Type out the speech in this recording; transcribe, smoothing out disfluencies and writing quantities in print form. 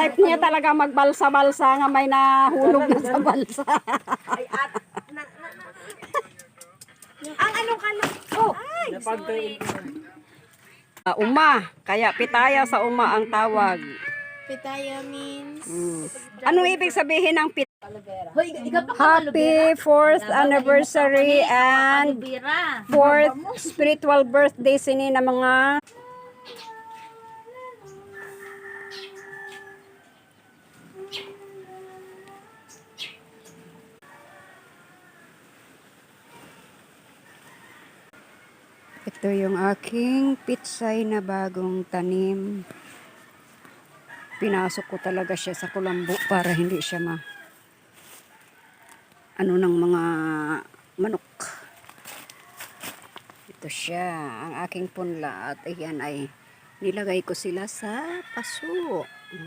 Type niya talaga magbalsa-balsa nga may nahulog na sa balsa. Ay, ang ano ka na? Oh, ay, sorry. Uma, kaya pitaya sa uma ang tawag. Pitaya means? Anong ibig sabihin ng Hoy, ikaw pa Happy 4th anniversary and 4th spiritual birthday sini na mga ito yung aking pitsay na bagong tanim. Pinasok ko talaga siya sa kulambo para hindi siya ano ng mga manok. Ito siya, ang aking punla at ayan ay nilagay ko sila sa paso.